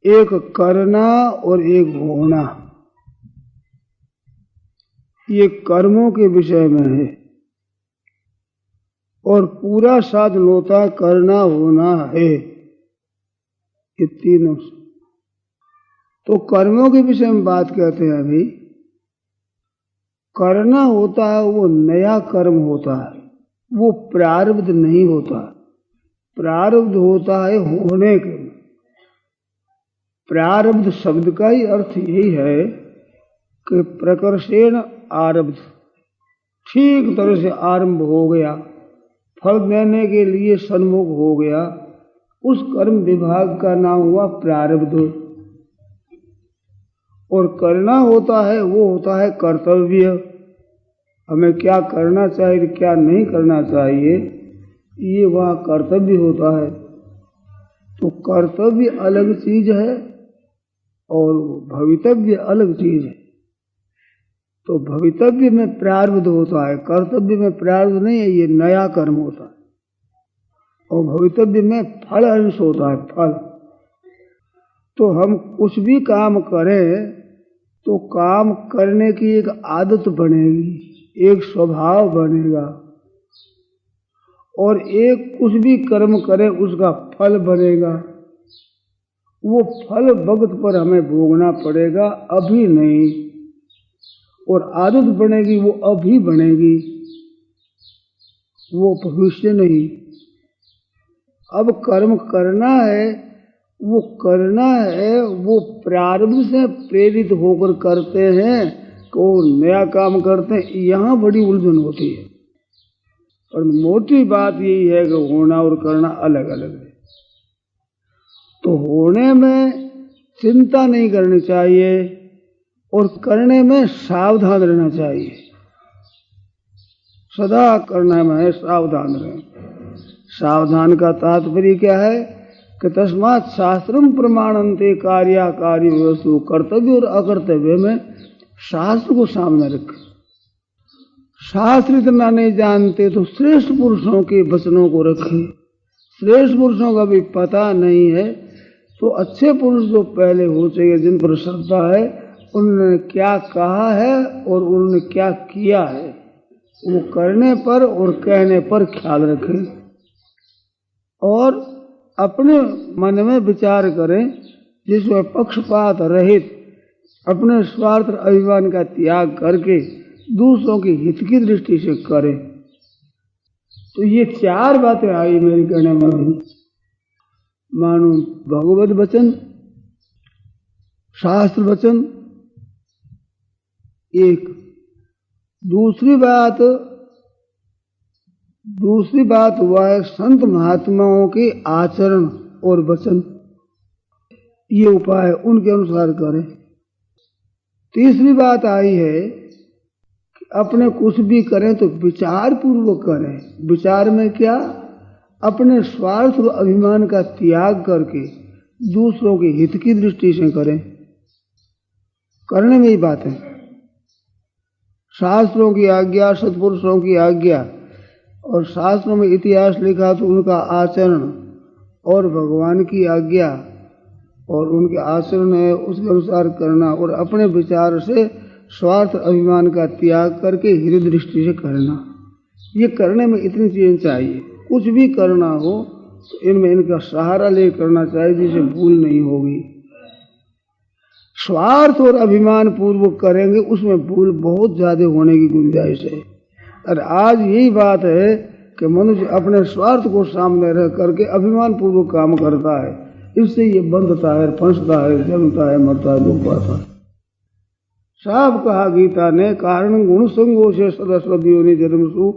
एक करना और एक होना, ये कर्मों के विषय में है। और पूरा साधन होता है करना होना है, ये तीनों। तो कर्मों के विषय में बात कहते हैं। अभी करना होता है वो नया कर्म होता है, वो प्रारब्ध नहीं होता। प्रारब्ध होता है होने के। प्रारब्ध शब्द का ही अर्थ यही है कि प्रकर्षेण आरब्ध, ठीक तरह से आरंभ हो गया, फल देने के लिए सन्मुख हो गया, उस कर्म विभाग का नाम हुआ प्रारब्ध। और करना होता है वो होता है कर्तव्य, हमें क्या करना चाहिए क्या नहीं करना चाहिए, ये वहाँ कर्तव्य होता है। तो कर्तव्य अलग चीज है और भवितव्य अलग चीज है। तो भवितव्य में प्रारब्ध होता है, कर्तव्य में प्रारब्ध नहीं है, ये नया कर्म होता है। और भवितव्य में फल अंश होता है, फल। तो हम कुछ भी काम करें तो काम करने की एक आदत बनेगी, एक स्वभाव बनेगा, और एक कुछ भी कर्म करें उसका फल बनेगा। वो फल वक्त पर हमें भोगना पड़ेगा, अभी नहीं। और आदत बनेगी वो अभी बनेगी, वो भविष्य नहीं। अब कर्म करना है, वो करना है, वो प्रारब्ध से प्रेरित होकर करते हैं कि वो नया काम करते हैं, यहाँ बड़ी उलझन होती है। और मोटी बात यही है कि होना और करना अलग अलग है। तो होने में चिंता नहीं करनी चाहिए और करने में सावधान रहना चाहिए। सदा करने में सावधान रहें। सावधान का तात्पर्य क्या है कि तस्मात् शास्त्रम प्रमाणन्ते कार्याकार्य वस्तु, कर्तव्य और अकर्तव्य में शास्त्र को सामने रखें। शास्त्र इतना नहीं जानते तो श्रेष्ठ पुरुषों के वचनों को रखें। श्रेष्ठ पुरुषों का भी पता नहीं है तो अच्छे पुरुष जो पहले हो चाहिए, जिन पर श्रद्धा है, उन्होंने क्या कहा है और उन्होंने क्या किया है, वो करने पर और कहने पर ख्याल रखें। और अपने मन में विचार करें जिसमें पक्षपात रहित अपने स्वार्थ अभिमान का त्याग करके दूसरों के हित की दृष्टि से करें। तो ये चार बातें आई मेरी कहने में। मानो भगवत वचन, शास्त्र वचन एक, दूसरी बात हुआ है संत महात्माओं के आचरण और वचन, ये उपाय उनके अनुसार करें। तीसरी बात आई है कि अपने कुछ भी करें तो विचार पूर्वक करें। विचार में क्या? अपने स्वार्थ और अभिमान का त्याग करके दूसरों के हित की दृष्टि से करें। करने में ही बात है। शास्त्रों की आज्ञा, सत्पुरुषों की आज्ञा, और शास्त्रों में इतिहास लिखा तो उनका आचरण, और भगवान की आज्ञा और उनके आचरण है उसके अनुसार करना, और अपने विचार से स्वार्थ अभिमान का त्याग करके हृदय दृष्टि से करना। ये करने में इतनी चीजें चाहिए। कुछ भी करना हो तो इनमें इनका सहारा ले करना चाहिए, जिसे भूल नहीं होगी। स्वार्थ और अभिमान पूर्वक करेंगे उसमें भूल बहुत ज्यादा होने की गुंजाइश है। और आज यही बात है कि मनुष्य अपने स्वार्थ को सामने रख करके अभिमान पूर्वक काम करता है, इससे ये बंधता है, फंसता है, जलता है, मरता है, दुख पाता है। साफ कहा गीता ने, कारण गुण संगो से सदस्वत योनि जन्मसु,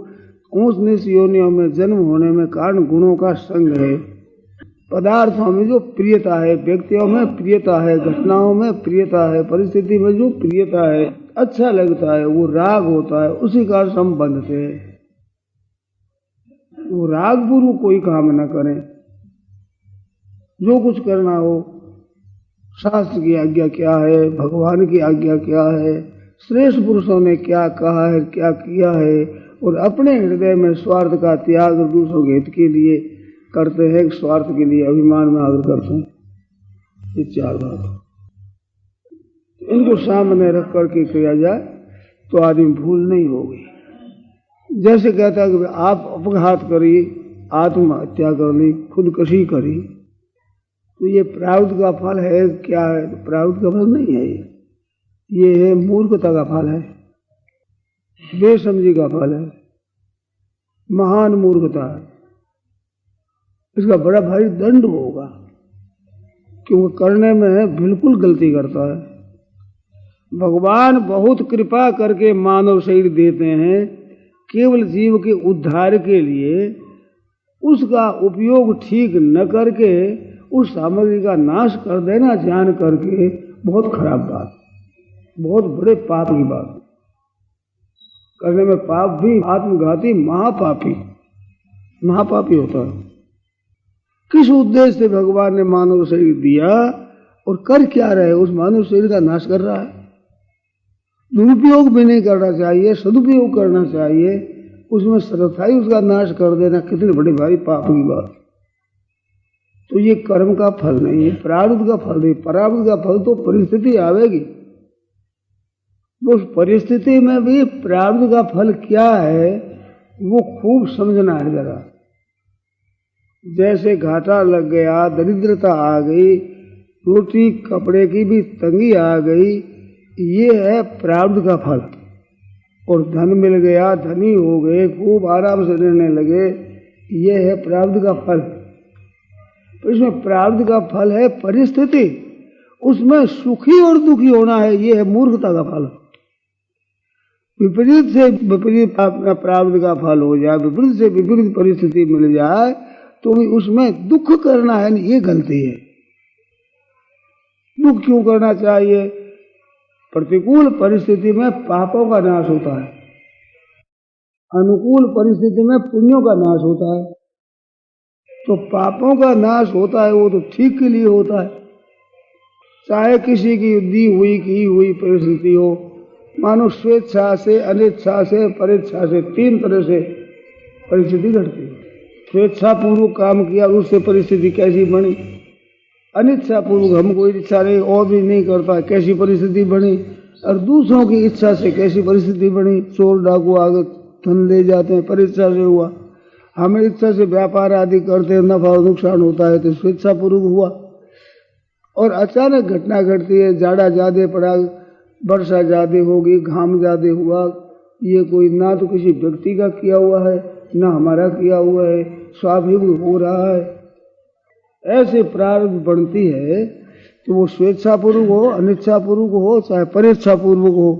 ऊंच नीच योनियों में जन्म होने में कारण गुणों का संग है। पदार्थों में जो प्रियता है, व्यक्तियों में प्रियता है, घटनाओं में प्रियता है, परिस्थिति में जो प्रियता है, अच्छा लगता है, वो राग होता है, उसी का हम बंधते हैं। वो राग पूर्व कोई काम न करें। जो कुछ करना हो, शास्त्र की आज्ञा क्या है, भगवान की आज्ञा क्या है, श्रेष्ठ पुरुषों ने क्या कहा है, क्या किया है, और अपने हृदय में स्वार्थ का त्याग दूसरों के हित के लिए करते हैं, स्वार्थ के लिए अभिमान में आदर करते हैं। ये 4 बात इनको सामने रख करके किया जाए तो आदमी भूल नहीं होगी। जैसे कहता है कि आप अपघात करी, आत्महत्या कर ली, खुदकशी करी, तो ये प्रारब्ध का फल है क्या है? तो प्रारब्ध का फल नहीं है, ये है मूर्खता का फल है, बेसमझी का फल है, महान मूर्खता है। इसका बड़ा भारी दंड होगा, क्योंकि करने में बिल्कुल गलती करता है। भगवान बहुत कृपा करके मानव शरीर देते हैं केवल जीव के उद्धार के लिए। उसका उपयोग ठीक न करके उस सामग्री का नाश कर देना जान करके बहुत खराब बात, बहुत बड़े पाप की बात। करने में पाप भी आत्मघाती महापापी होता है। किस उद्देश्य से भगवान ने मानव शरीर दिया और कर क्या रहे? उस मानव शरीर का नाश कर रहा है। दुरुपयोग भी नहीं करना चाहिए, सदुपयोग करना चाहिए। उसमें सर्वथाई उसका नाश कर देना कितनी बड़ी भारी पाप की बात। तो ये कर्म का फल नहीं है, प्रारब्ध का फल नहीं। प्रारब्ध का फल तो परिस्थिति आवेगी, उस परिस्थिति में भी प्रारब्ध का फल क्या है वो खूब समझना है जरा। जैसे घाटा लग गया, दरिद्रता आ गई, रोटी कपड़े की भी तंगी आ गई, ये है प्रारब्ध का फल। और धन मिल गया, धनी हो गए, खूब आराम से रहने लगे, ये है प्रारब्ध का फल। तो इसमें प्रारब्ध का फल है परिस्थिति, उसमें सुखी और दुखी होना है, ये है मूर्खता का फल। विपरीत से विपरीत प्रारब्ध का फल हो जाए, विपरीत से विपरीत परिस्थिति मिल जाए तो भी उसमें दुख करना है, ये गलती है। दुख क्यों करना चाहिए? प्रतिकूल परिस्थिति में पापों का नाश होता है, अनुकूल परिस्थिति में पुण्यों का नाश होता है। तो पापों का नाश होता है वो तो ठीक के लिए होता है। चाहे किसी की दी हुई की हुई परिस्थिति हो, मानो स्वेच्छा से, अनिच्छा से, परेच्छा से, 3 तरह से परिस्थिति घटती है। स्वेच्छा पूर्वक काम किया, उससे परिस्थिति कैसी बनी। अनिच्छा पूर्वक हम कोई इच्छा नहीं और भी नहीं करता, कैसी परिस्थिति बनी। और दूसरों की इच्छा से कैसी परिस्थिति बनी। चोर डाकू आगे धन ले जाते हैं, परेच्छा से हुआ। हमें इच्छा से व्यापार आदि करते हैं, नफा और नुकसान होता है तो स्वेच्छा पूर्वक हुआ। और अचानक घटना घटती है, जाड़ा ज्यादा पड़ा, वर्षा ज्यादा होगी, घाम ज्यादा हुआ। ये कोई ना तो किसी व्यक्ति का किया हुआ है ना हमारा किया हुआ है, स्वाभाविक हो रहा है। ऐसे प्रारब्ध बनती है कि वो स्वेच्छापूर्वक हो, अनिच्छापूर्वक हो, चाहे परेच्छापूर्वक हो,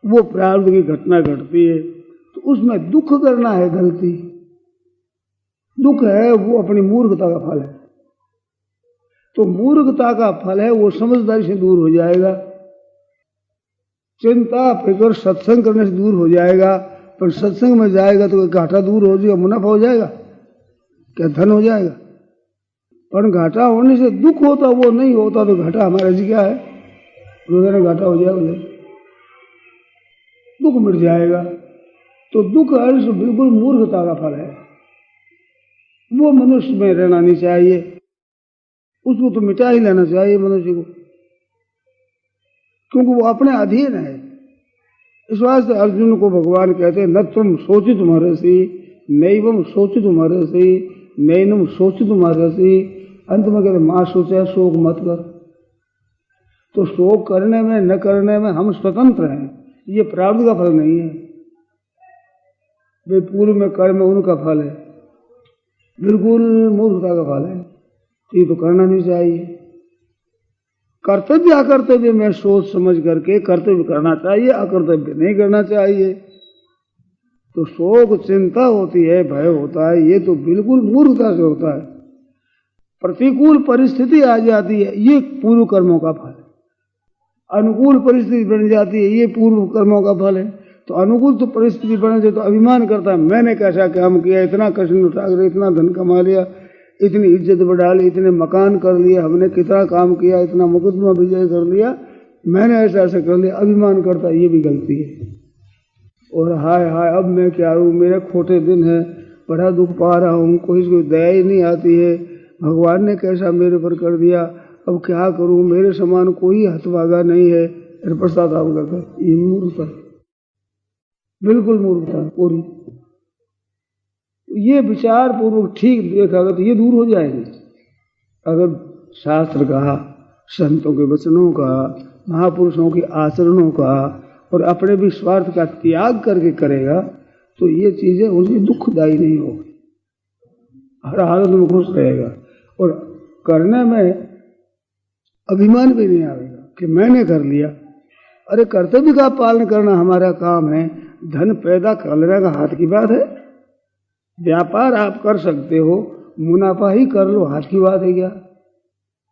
वो प्रारब्ध की घटना घटती है। तो उसमें दुख करना है गलती। दुख है वो अपनी मूर्खता का फल है। तो मूर्खता का फल है वो समझदारी से दूर हो जाएगा, चिंता फिक्र सत्संग करने से दूर हो जाएगा। पर सत्संग में जाएगा तो घाटा दूर हो जाएगा, मुनाफा हो जाएगा, क्या धन हो जाएगा। पर घाटा होने से दुख होता, वो नहीं होता तो घाटा हमारा जी क्या है, रोजाना घाटा हो जाएगा, दुख मिट जाएगा। तो दुख अर्थ बिल्कुल मूर्खता का फल है, वो मनुष्य में रहना नहीं चाहिए, उसको तो मिटा ही लेना चाहिए मनुष्य को, क्योंकि वो अपने अधीन है। इस वास्ते अर्जुन को भगवान कहते हैं न तुम सोचित महर्षि, नैवम सोचित महर्षि, नैनम सोचित महर्षि। अंत में कहते मां सोचा शोक मत कर। तो शोक करने में न करने में हम स्वतंत्र हैं, ये प्रारब्ध का फल नहीं है। वे पूर्व में कर्म उनका फल है, बिल्कुल मूर्खता का फल है। ये तो करना नहीं चाहिए। कर्तव्य अकर्तव्य में सोच समझ करके कर्तव्य करना चाहिए, अकर्तव्य नहीं करना चाहिए। तो शोक चिंता होती है, भय होता है, ये तो बिल्कुल मूर्खता से होता है। प्रतिकूल परिस्थिति आ जाती है, ये पूर्व कर्मों का फल है। अनुकूल परिस्थिति बन जाती है, ये पूर्व कर्मों का फल है। तो अनुकूल तो परिस्थिति बने से तो अभिमान करता है, मैंने कैसा काम किया, इतना कष्ट उठा कर इतना धन कमा लिया, इतनी इज्जत बढ़ा ली, इतने मकान कर लिया, हमने कितना काम किया, इतना मुकदमा विजय कर लिया, मैंने ऐसा ऐसा कर लिया, अभिमान करता है, ये भी गलती है। और हाय हाय अब मैं क्या हूँ, मेरे खोटे दिन है, बड़ा दुख पा रहा हूँ, कोई इसको दया ही नहीं आती है, भगवान ने कैसा मेरे पर कर दिया, अब क्या करूं, मेरे समान कोई हतभागा नहीं है। प्रसाद आपका कर, ये मूर्खता, बिल्कुल मूर्खता पूरी। ये विचार पूर्वक ठीक देखा तो ये दूर हो जाएंगे। अगर शास्त्र का, संतों के वचनों का, महापुरुषों के आचरणों का और अपने भी स्वार्थ का त्याग करके करेगा तो ये चीजें उन्हें दुखदायी नहीं होगी, हर हालत में खुश रहेगा और करने में अभिमान भी नहीं आएगा कि मैंने कर लिया। अरे कर्तव्य का पालन करना हमारा काम है, धन पैदा कर लेने का हाथ की बात है। व्यापार आप कर सकते हो, मुनाफा ही कर लो, हाथ की बात है क्या?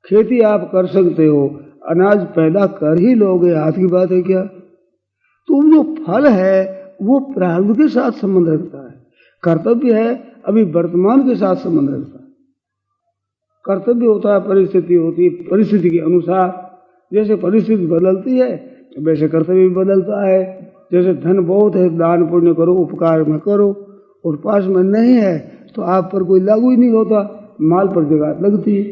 खेती आप कर सकते हो, अनाज पैदा कर ही लोगे, हाथ की बात है क्या? तो जो फल है वो प्रारब्ध के साथ संबंध रखता है, कर्तव्य है अभी वर्तमान के साथ संबंध रखता है। कर्तव्य होता है, परिस्थिति होती है, परिस्थिति के अनुसार जैसे परिस्थिति बदलती है वैसे कर्तव्य भी बदलता है। जैसे धन बहुत है, दान पुण्य करो, उपकार में करो, और पास में नहीं है तो आप पर कोई लागू ही नहीं होता, माल पर जगह लगती है।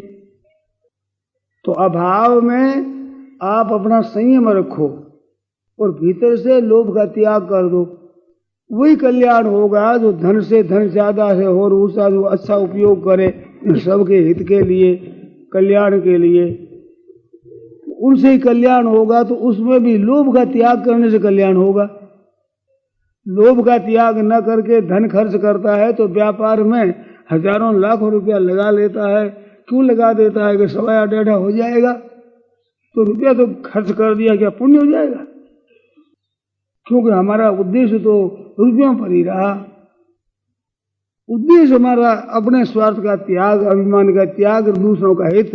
तो अभाव में आप अपना संयम रखो और भीतर से लोभ का त्याग कर दो, वही कल्याण होगा। जो धन से धन ज्यादा है और उसका जो अच्छा उपयोग करे सबके हित के लिए, कल्याण के लिए, उनसे ही कल्याण होगा। तो उसमें भी लोभ का त्याग करने से कल्याण होगा। लोभ का त्याग न करके धन खर्च करता है तो व्यापार में हजारों लाखों रुपया लगा लेता है। क्यों लगा देता है? कि सवाया डेढ़ा हो जाएगा, तो रुपया तो खर्च कर दिया, क्या पुण्य हो जाएगा? क्योंकि हमारा उद्देश्य तो रुपयों पर ही रहा। उद्देश्य हमारा अपने स्वार्थ का त्याग, अभिमान का त्याग, दूसरों का हित,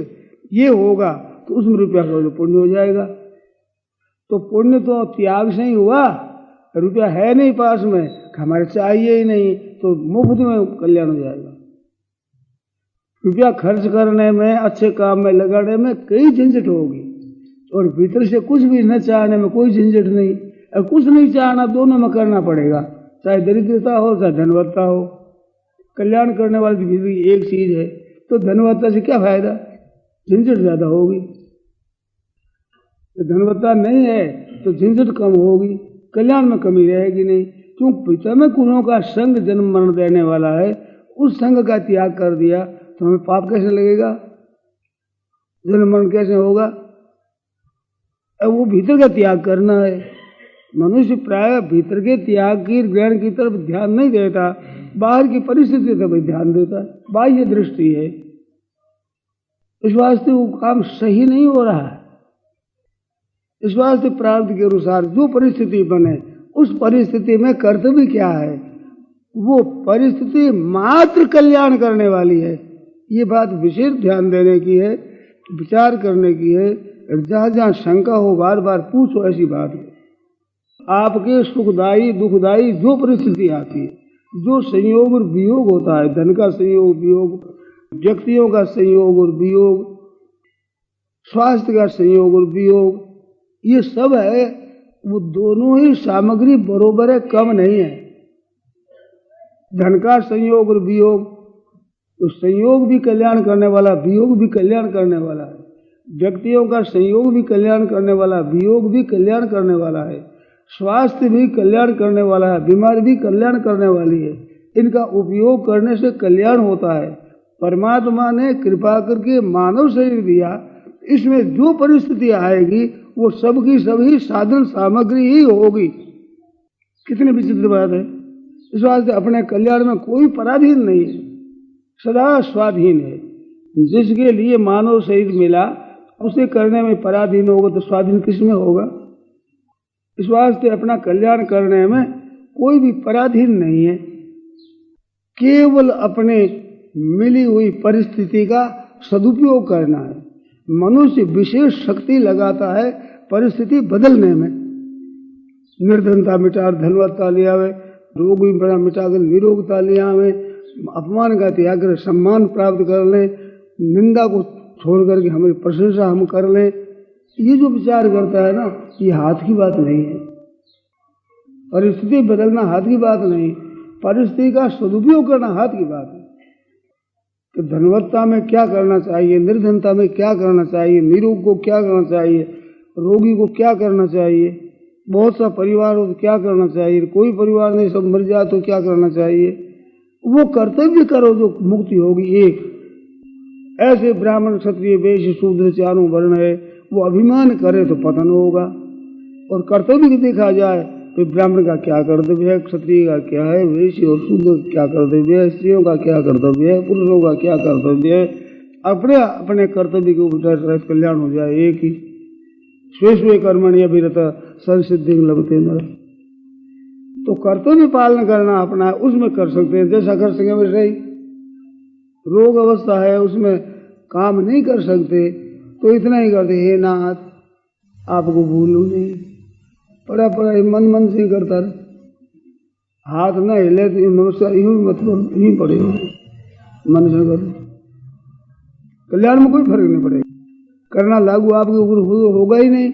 ये होगा तो उसमें रुपया का तो पुण्य हो जाएगा। तो पुण्य तो त्याग से ही हुआ, रुपया है नहीं पास में, हमारे चाहिए ही नहीं, तो मुफ्त में कल्याण हो जाएगा। रुपया खर्च करने में, अच्छे काम में लगाने में कई झंझट होगी और भीतर से कुछ भी न चाहने में कोई झंझट नहीं। और कुछ नहीं चाहना, दोनों में करना पड़ेगा, चाहे दरिद्रता हो चाहे धनवत्ता हो। कल्याण करने वाली भी एक चीज है, तो धनवत्ता से क्या फायदा? झंझट ज्यादा होगी। धनवत्ता नहीं है तो झंझट कम होगी, कल्याण में कमी रहेगी नहीं। क्यों? पिता में गुणों का संग जन्म मरण देने वाला है, उस संग का त्याग कर दिया तो हमें पाप कैसे लगेगा? जन्म मरण कैसे होगा? अब वो भीतर का त्याग करना है। मनुष्य प्राय भीतर के त्याग की, ग्रहण की तरफ ध्यान नहीं देता, बाहर की परिस्थिति तरफ ध्यान देता है, बाह्य दृष्टि है। इस वास्ते वो काम सही नहीं हो रहा है। इस वास्ते प्रारब्ध के अनुसार जो परिस्थिति बने, उस परिस्थिति में कर्तव्य क्या है? वो परिस्थिति मात्र कल्याण करने वाली है। ये बात विशेष ध्यान देने की है, विचार करने की है। जहां जहां शंका हो बार बार पूछो, ऐसी बात है। आपके सुखदायी दुखदायी जो परिस्थिति आती है, जो संयोग और वियोग होता है, धन का संयोग वियोग, व्यक्तियों का संयोग और वियोग, स्वास्थ्य का संयोग और वियोग, ये सब है, वो दोनों ही सामग्री बरोबर है, कम नहीं है। धन का संयोग और वियोग, तो संयोग भी कल्याण करने वाला, वियोग भी कल्याण करने वाला है। व्यक्तियों का संयोग भी कल्याण करने वाला, वियोग भी कल्याण करने वाला है। स्वास्थ्य भी कल्याण करने वाला है, बीमारी भी कल्याण करने वाली है। इनका उपयोग करने से कल्याण होता है। परमात्मा ने कृपा करके मानव शरीर दिया, इसमें जो परिस्थिति आएगी वो सबकी सभी साधन सामग्री ही होगी। कितनी विचित्र बात है। इस वास्ते अपने कल्याण में कोई पराधीन नहीं है, सदा स्वाधीन है। जिसके लिए मानव शरीर मिला उसे करने में पराधीन होगा तो स्वाधीन किसमें होगा? इस वास्ते अपना कल्याण करने में कोई भी पराधीन नहीं है। केवल अपने मिली हुई परिस्थिति का सदुपयोग करना है। मनुष्य विशेष शक्ति लगाता है परिस्थिति बदलने में। निर्धनता मिटा धनवत्ता ले आवे, रोग मिटाकर निरोगता ले आवे, अपमान का त्याग कर सम्मान प्राप्त कर लें, निंदा को छोड़ करके हमारी प्रशंसा हम कर लें। ये जो विचार करता है ना, ये हाथ की बात नहीं है। परिस्थिति बदलना हाथ की बात नहीं, परिस्थिति का सदुपयोग करना हाथ की बात है। कि धनवत्ता में क्या करना चाहिए, निर्धनता में क्या करना चाहिए, निरोग को क्या करना चाहिए, रोगी को क्या करना चाहिए, बहुत सा परिवार हो तो क्या करना चाहिए, कोई परिवार नहीं सब मर जाए तो क्या करना चाहिए। वो कर्तव्य करो जो मुक्ति होगी एक। ऐसे ब्राह्मण क्षत्रिय वैश्य शूद्र चारों वर्ण है, वो अभिमान करे तो पतन होगा। और कर्तव्य देखा जाए तो ब्राह्मण का क्या कर्तव्य है, क्षत्रिय का क्या है, वैश्य और शूद्र का क्या कर्तव्य है, स्त्रियों का क्या कर्तव्य है, पुरुषों का क्या कर्तव्य है। अपने अपने कर्तव्य के ऊपर कल्याण हो जाए एक ही। स्वे स्वे कर्मणि अभिरत संसिद्धि लभते नरः। तो कर्तव्य पालन करना अपना उसमें कर सकते हैं, जैसा कर सके वैसे ही। रोग अवस्था है उसमें काम नहीं कर सकते तो इतना ही करते, हे नाथ आपको भूलूं नहीं, पड़ा पड़ा मन मन से करता रहे, हाथ न हिले तो नमस्कार यूं मत करो, यूं पड़े मन से करो, कल्याण में कोई फर्क नहीं पड़ेगा। करना लागू आपके ऊपर होगा ही नहीं।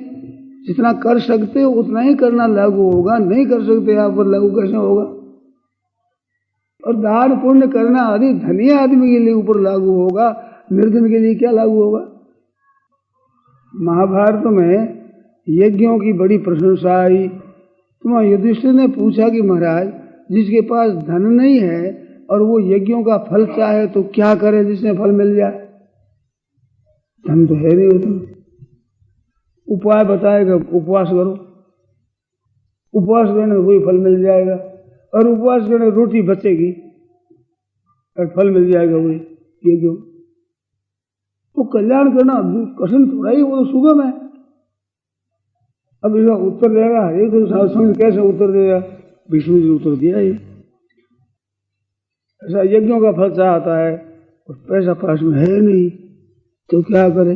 जितना कर सकते हो उतना ही करना लागू होगा, नहीं कर सकते आप पर लागू कैसे होगा। और दान पुण्य करना आदि धनी आदमी के लिए ऊपर लागू होगा, निर्धन के लिए क्या लागू होगा। महाभारत में यज्ञों की बड़ी प्रशंसा आई। तो युधिष्ठिर ने पूछा कि महाराज जिसके पास धन नहीं है और वो यज्ञों का फल चाहे तो क्या करे जिससे फल मिल जाए। धन तो है नहीं उतना, उपाय बताएगा, उपवास करो, उपवास करने में वही फल मिल जाएगा, और उपवास करने रोटी बचेगी और फल मिल जाएगा वही। ये क्यों? वो कल्याण करना कठिन थोड़ा ही, वो तो सुगम है। अब इसका उत्तर देगा ये तो शास्त्र कैसे उत्तर देगा, विष्णु जी उत्तर दिया ये। ऐसा यज्ञों का फल चाहता है और पैसा पास में है नहीं तो क्या करे,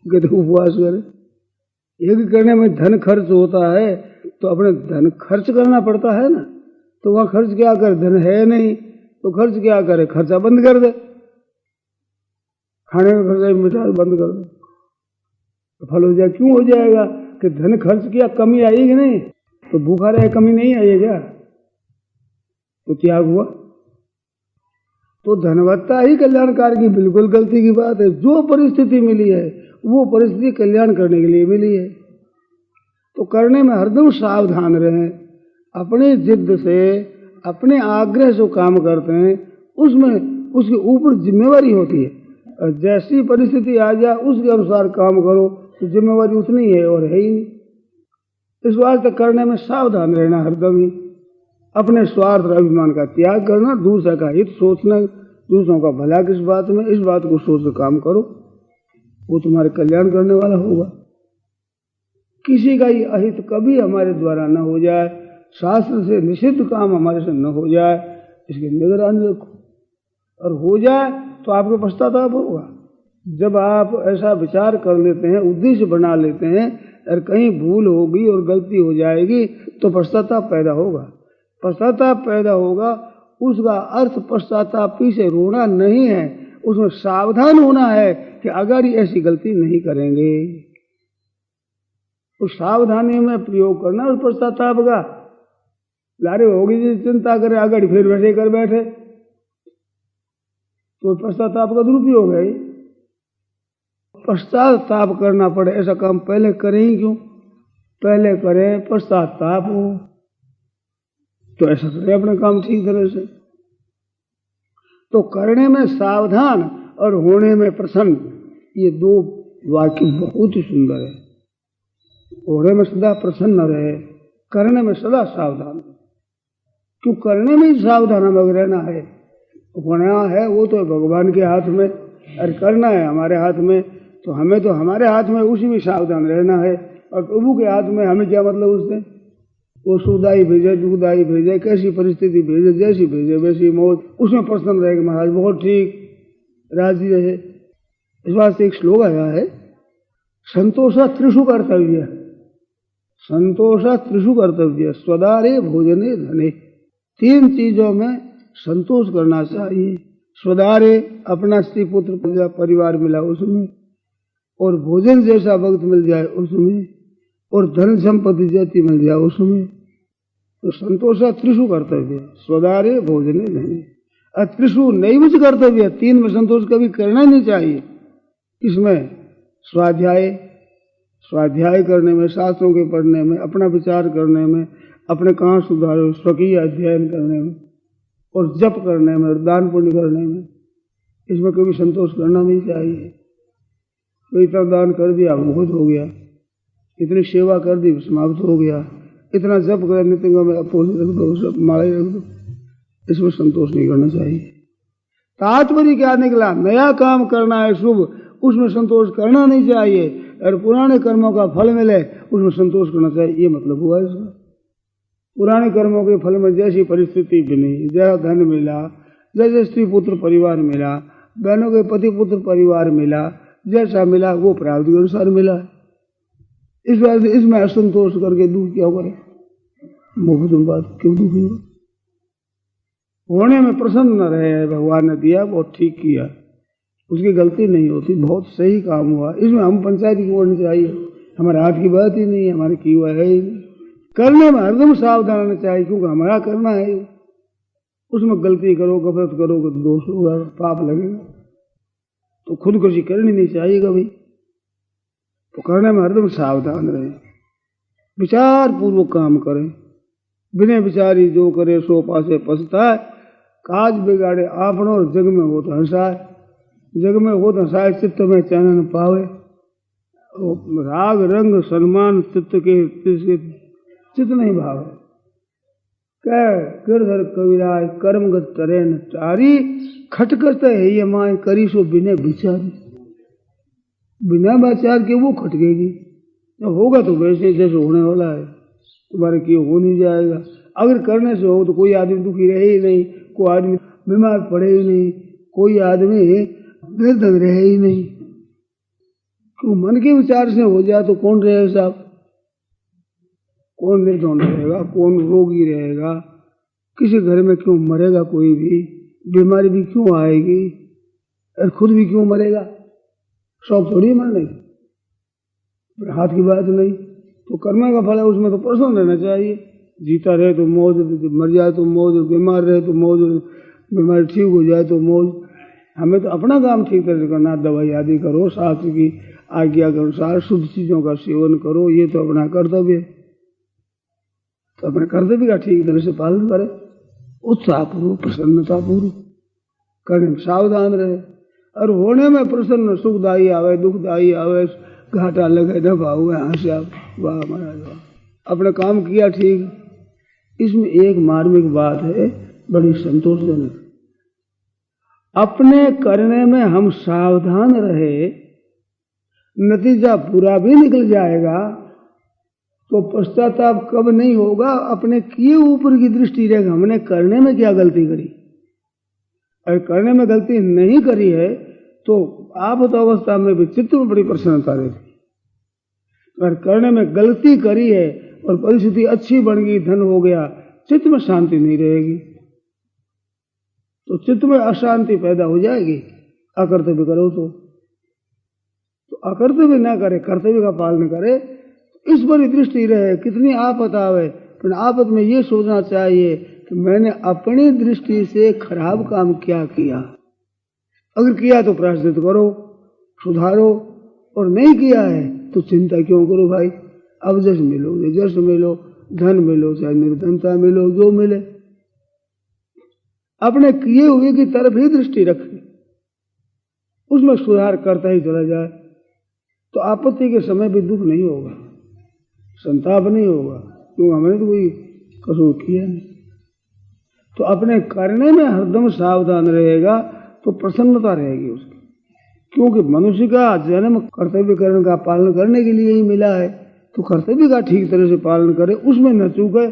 कहते उपवास करे। यज्ञ करने में धन खर्च होता है तो अपने धन खर्च करना पड़ता है ना, तो वहां खर्च क्या करे, धन है नहीं तो खर्च क्या करे, खर्चा बंद कर दे, खाने का खर्चा मिटा बंद कर दे तो फल हो जाए। क्यों हो जाएगा कि धन खर्च किया, कमी आई कि नहीं, तो भूखा रहे कमी नहीं आई है क्या, तो त्याग हुआ। तो धनवत्ता ही कल्याणकार की बिल्कुल गलती की बात है। जो परिस्थिति मिली है वो परिस्थिति कल्याण करने के लिए मिली है, तो करने में हरदम सावधान रहें। अपने जिद से अपने आग्रह से काम करते हैं उसमें उसके ऊपर जिम्मेवारी होती है, और जैसी परिस्थिति आ जाए उसके अनुसार काम करो तो जिम्मेवारी उतनी है और है ही नहीं। इस वास्ते करने में सावधान रहना हरदम ही। अपने स्वार्थ और अभिमान का त्याग करना, दूसरे का हित सोचना, दूसरों का भला किस बात में, इस बात को सोच कर काम करो, वो तुम्हारे कल्याण करने वाला होगा। किसी का ही अहित कभी हमारे द्वारा न हो जाए, शास्त्र से निषिद्ध काम हमारे से न हो जाए, इसकी निगरानी रखो। और हो जाए तो आपको पश्चाताप होगा। जब आप ऐसा विचार कर लेते हैं, उद्देश्य बना लेते हैं, और कहीं भूल होगी और गलती हो जाएगी तो पश्चाताप पैदा होगा। पश्चाताप पैदा होगा, उसका अर्थ पश्चातापी से रोना नहीं है, उसमें सावधान होना है कि अगर ऐसी गलती नहीं करेंगे। उस सावधानी में प्रयोग करना उस पश्चाताप का। लारे होगी जी चिंता करे अगर फिर वैसे कर बैठे तो पश्चाताप का दुरुपयोग है। पश्चाताप करना पड़े ऐसा काम पहले करें ही क्यों, पहले करें पश्चाताप हो तो ऐसा करें अपने काम ठीक तरह से। तो करने में सावधान और होने में प्रसन्न, ये दो वाक्य बहुत ही सुंदर है। होने में सदा प्रसन्न रहे, करने में सदा सावधान। क्यों करने में ही सावधान हमें रहना है। होना है वो तो भगवान के हाथ में, और करना है हमारे हाथ में, तो हमें तो हमारे हाथ में उसी में सावधान रहना है। और प्रभु के हाथ में हमें क्या मतलब उससे, वो सुदाई भेजे दुखदाई भेजे, कैसी परिस्थिति भेजे, जैसी भेजे वैसी मौज, उसमें प्रसन्न रहेगा। महाराज बहुत ठीक, राजी रहे। इस वास्ते एक श्लोक आया है, संतोषा त्रिषु कर्तव्य, संतोषा त्रिषु कर्तव्य, स्वदारे भोजने धने। तीन चीजों में संतोष करना चाहिए। स्वदारे अपना स्त्री पुत्र परिवार मिला उसमें, और भोजन जैसा वक्त मिल जाए उसमें, और धन संपत्ति जैसी मिल जाए उसमें। तो संतोषा त्रिषु कर्तव्य, स्वदारे भोजने धने। त्रिषु नैवच कर्तव्य, 3 में संतोष कभी करना ही नहीं चाहिए। इसमें स्वाध्याय करने में, शास्त्रों के पढ़ने में, अपना विचार करने में, अपने कहाँ सुधारो, स्वकीय अध्ययन करने में, और जप करने में, और दान पुण्य करने में, इसमें कभी संतोष करना नहीं चाहिए। तो इतना दान कर दिया बहुत हो गया, इतनी सेवा कर दी समाप्त हो गया, इतना जप कर नित्य में अपोली रख दो, सब माले रख दो, इसमें संतोष नहीं करना चाहिए। तात्पर्य क्या निकला? नया काम करना है शुभ, उसमें संतोष करना नहीं चाहिए, और पुराने कर्मों का फल मिले उसमें संतोष करना चाहिए, ये मतलब हुआ इसका। पुराने कर्मों के फल में जैसी परिस्थिति बनी, जैसा धन मिला, जैसे स्त्री पुत्र परिवार मिला, बहनों के पति पुत्र परिवार मिला, जैसा मिला वो प्रारब्ध के अनुसार मिला। इस वजह से इसमें असंतोष करके दुख क्या करे? मुफ्त बात क्यों दुखी हो? होने में प्रसन्न न रहे, भगवान ने दिया बहुत ठीक किया, उसकी गलती नहीं होती, बहुत सही काम हुआ, इसमें हम पंचायत की ओर नहीं चाहिए, हमारे हाथ की बात ही नहीं है, हमारे की हुआ है ही नहीं। करने में हरदम सावधान रहना चाहिए, क्योंकि हमारा करना है, उसमें गलती करो, गफलत करोगे तो दोष होगा, पाप लगेगा। तो खुदकुशी करनी नहीं चाहिए कभी। तो करने में हरदम सावधान रहे, विचार पूर्वक काम करें, बिना विचारी जो करे सो पासे पछताए, काज बिगाड़े आपनो और जग में हो तो हंसाए, जग में हो तो हंसाए, चित्त में चैन न पावे। राग रंग सन्मान चित्त के चित्त नहीं भावे। कह गिरधर कविराज कर्मगत तरे न चारी, खटकत है ये माए करी सो बिना विचारी। बिना विचार के वो खटकेगी, जब होगा तो वैसे जैसे होने वाला है, तुम्हारे किए हो नहीं जाएगा। अगर करने से हो तो कोई आदमी दुखी रहे ही नहीं, कोई आदमी बीमार पड़े ही नहीं, कोई आदमी निर्धन रहे ही नहीं। क्यों? मन के विचार से हो जाए तो कौन रहेगा साहब? कौन निर्धन रहेगा, कौन रोगी रहेगा, किसी घर में क्यों मरेगा कोई भी, बीमारी भी क्यों आएगी, और खुद भी क्यों मरेगा? शौक थोड़ी मरने की, हाथ की बात नहीं। तो कर्म का फल है, उसमें तो प्रसन्न रहना चाहिए। जीता रहे तो मौज, मर जाए तो मौज, बीमार रहे तो मौज, बीमारी ठीक हो जाए तो मौज। हमें तो अपना काम ठीक तरह से करना, दवाई आदि करो, शास्त्र की आज्ञा के अनुसार शुद्ध चीजों का सेवन करो, ये तो अपना कर्तव्य है। तो अपने कर्तव्य का ठीक तरह से पालन करें, उत्साहपूर्वक प्रसन्नतापूर्वक करने में सावधान रहे, और होने में प्रसन्न, सुखदायी आवे दुखदायी आवे, घाटा लगे नफा हुए, हंसा वाह महाराज वाह, अपना काम किया ठीक। इसमें एक मार्मिक बात है बड़ी संतोषजनक, अपने करने में हम सावधान रहे, नतीजा बुरा भी निकल जाएगा तो पश्चाताप कब नहीं होगा? अपने किए ऊपर की दृष्टि रहेगा, हमने करने में क्या गलती करी। और करने में गलती नहीं करी है तो आपत अवस्था में भी चित्त में बड़ी प्रसन्नता रहती। अगर करने में गलती करी है और परिस्थिति अच्छी बन गई, धन हो गया, चित्त में शांति नहीं रहेगी, तो चित्त में अशांति पैदा हो जाएगी। अकर्तव्य करो तो अकर्तव्य ना करे, कर्तव्य का पालन करे, इस पर दृष्टि रहे। कितनी आपत आवे, पर आपत में ये सोचना चाहिए कि मैंने अपनी दृष्टि से खराब काम क्या किया। अगर किया तो प्रायश्चित करो, सुधारो, और नहीं किया है तो चिंता क्यों करो भाई। अब जस मिलो, जस मिलो, धन मिलो चाहे निर्धनता मिलो, जो मिले अपने किए हुए की तरफ ही दृष्टि रखे, उसमें सुधार करता ही चला जाए, तो आपत्ति के समय भी दुख नहीं होगा, संताप नहीं होगा, क्योंकि हमने तो कोई कसूर किया नहीं। तो अपने करने में हरदम सावधान रहेगा तो प्रसन्नता रहेगी उसकी, क्योंकि मनुष्य का जन्म कर्तव्य करने का पालन करने के लिए ही मिला है। तो कर्तव्य का ठीक तरह से पालन करे, उसमें न चूके,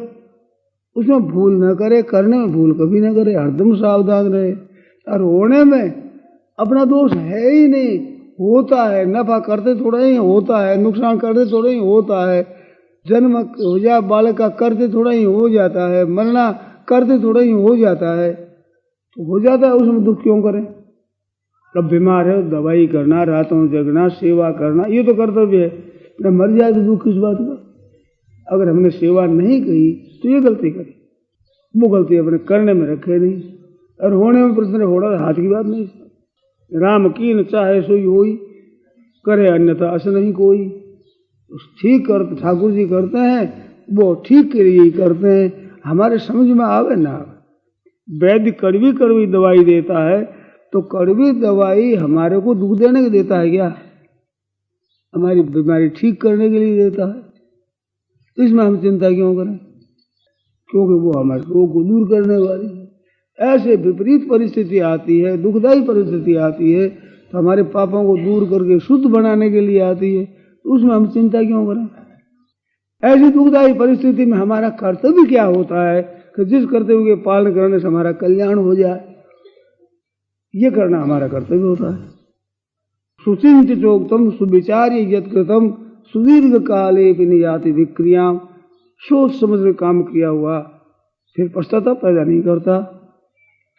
उसमें भूल न करे, करने में भूल कभी न करे, हरदम सावधान रहे। और होने में अपना दोष है ही नहीं, होता है, नफा करते थोड़ा ही होता है, नुकसान करते थोड़ा ही होता है, जन्म हो जाए बालक का करते थोड़ा ही हो जाता है, मरना करते थोड़ा ही हो जाता है, तो हो जाता है, उसमें दुख क्यों करें। अब बीमार है दवाई करना, रातों जगना, सेवा करना, ये तो कर्तव्य है। न मर जाए तो दुख किस बात का। अगर हमने सेवा नहीं की तो ये गलती करी, वो गलती अपने करने में रखे नहीं, और होने में प्रसन्न होना हाथ की बात नहीं। राम की न चाहे सोई होई, करे अन्यथा अस नहीं कोई। ठीक करते ठाकुर जी करते हैं, वो ठीक के लिए ही करते हैं, हमारे समझ में आवे ना आवे। वैद्य कड़वी कड़वी दवाई देता है तो कड़वी दवाई हमारे को दुख देने के देता है क्या? हमारी बीमारी ठीक करने के लिए देता है। तो इसमें हम चिंता क्यों करें? क्योंकि वो हमारे रोग को दूर करने वाली है। ऐसे विपरीत परिस्थिति आती है, दुखदायी परिस्थिति आती है, तो हमारे पापों को दूर करके शुद्ध बनाने के लिए आती है, तो उसमें हम चिंता क्यों करें? ऐसी दुखदायी परिस्थिति में हमारा कर्तव्य क्या होता है कि जिस कर्तव्य के पालन करने से हमारा कल्याण हो जाए, ये करना हमारा कर्तव्य होता है। सुचिंतित चोक्तम सुविचार्य यत्कृतम सुदीर्घ काले निजाति विक्रिया। सोच समझ कर काम किया हुआ फिर पश्चाताप पैदा नहीं करता।